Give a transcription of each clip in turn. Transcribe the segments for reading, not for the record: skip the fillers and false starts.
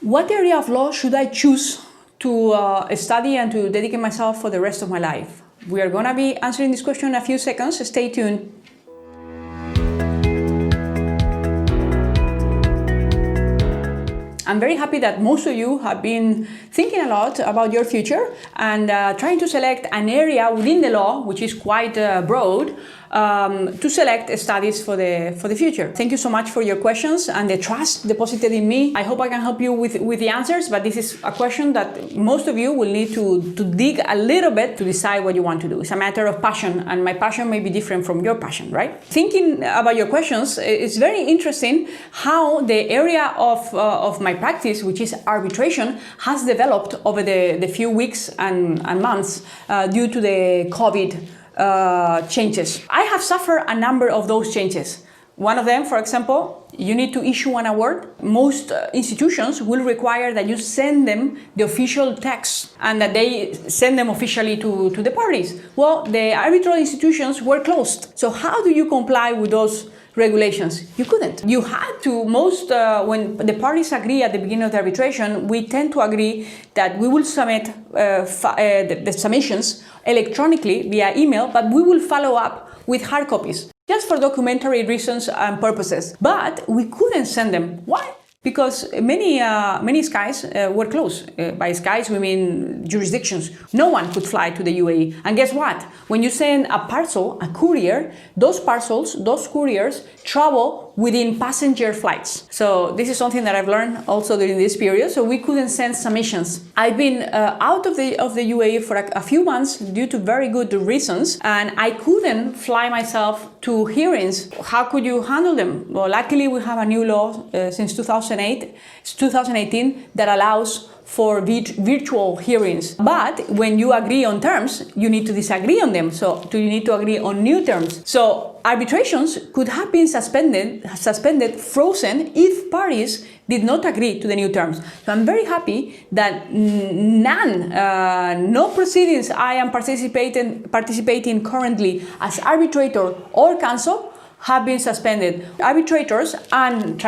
What area of law should I choose to study and to dedicate myself for the rest of my life? We are going to be answering this question in a few seconds. Stay tuned. I'm very happy that most of you have been thinking a lot about your future and trying to select an area within the law, which is quite broad, to select studies for the future. Thank you so much for your questions and the trust deposited in me. I hope I can help you with the answers, but this is a question that most of you will need to dig a little bit to decide what you want to do. It's a matter of passion, and my passion may be different from your passion, right? Thinking about your questions, it's very interesting how the area of my practice, which is arbitration, has developed over the few weeks and months due to the COVID changes. I have suffered a number of those changes. One of them, for example, you need to issue an award. Most institutions will require that you send them the official text and that they send them officially to the parties. Well, the arbitral institutions were closed. So how do you comply with those regulations? You couldn't. You had to, when the parties agree at the beginning of the arbitration, we tend to agree that we will submit the submissions electronically via email, but we will follow up with hard copies, just for documentary reasons and purposes. But we couldn't send them. Why? Because many skies were closed. By skies, we mean jurisdictions. No one could fly to the UAE. And guess what? When you send a parcel, a courier, those couriers travel within passenger flights. So this is something that I've learned also during this period. So we couldn't send submissions. I've been out of the UAE for a few months due to very good reasons, and I couldn't fly myself to hearings. How could you handle them? Well, luckily we have a new law since 2018 that allows for virtual hearings. But when you agree on terms, you need to disagree on them. So you need to agree on new terms. So arbitrations could have been suspended, frozen, if parties did not agree to the new terms. So I'm very happy that no proceedings I am participating currently as arbitrator or counsel have been suspended. Arbitrators and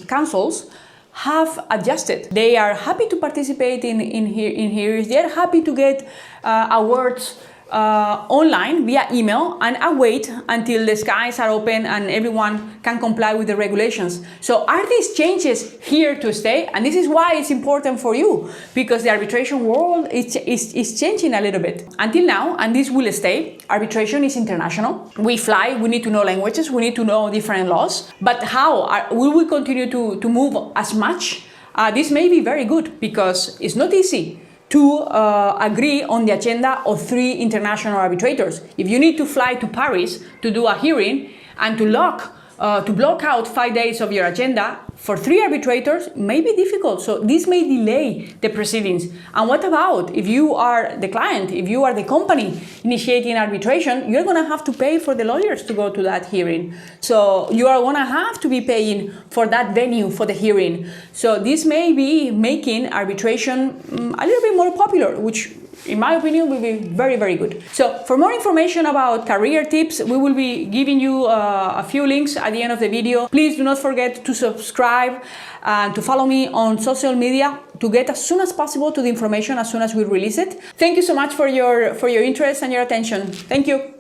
counsels have adjusted. They are happy to participate in hearings. They are happy to get awards online via email and await until the skies are open and everyone can comply with the regulations. So are these changes here to stay? And this is why it's important for you, because the arbitration world is changing a little bit. Until now, and this will stay, arbitration is international. We fly, we need to know languages, we need to know different laws. But how will we continue to move as much? This may be very good, because it's not easy to agree on the agenda of 3 international arbitrators. If you need to fly to Paris to do a hearing and to block out 5 days of your agenda for 3 arbitrators, may be difficult. So this may delay the proceedings. And what about if you are the client, if you are the company initiating arbitration, you're going to have to pay for the lawyers to go to that hearing. So you are going to have to be paying for that venue for the hearing. So this may be making arbitration a little bit more popular, which in my opinion will be very, very good. So for more information about career tips, we will be giving you a few links at the end of the video. Please do not forget to subscribe and to follow me on social media to get as soon as possible to the information as soon as we release it. Thank you so much for your interest and your attention. Thank you.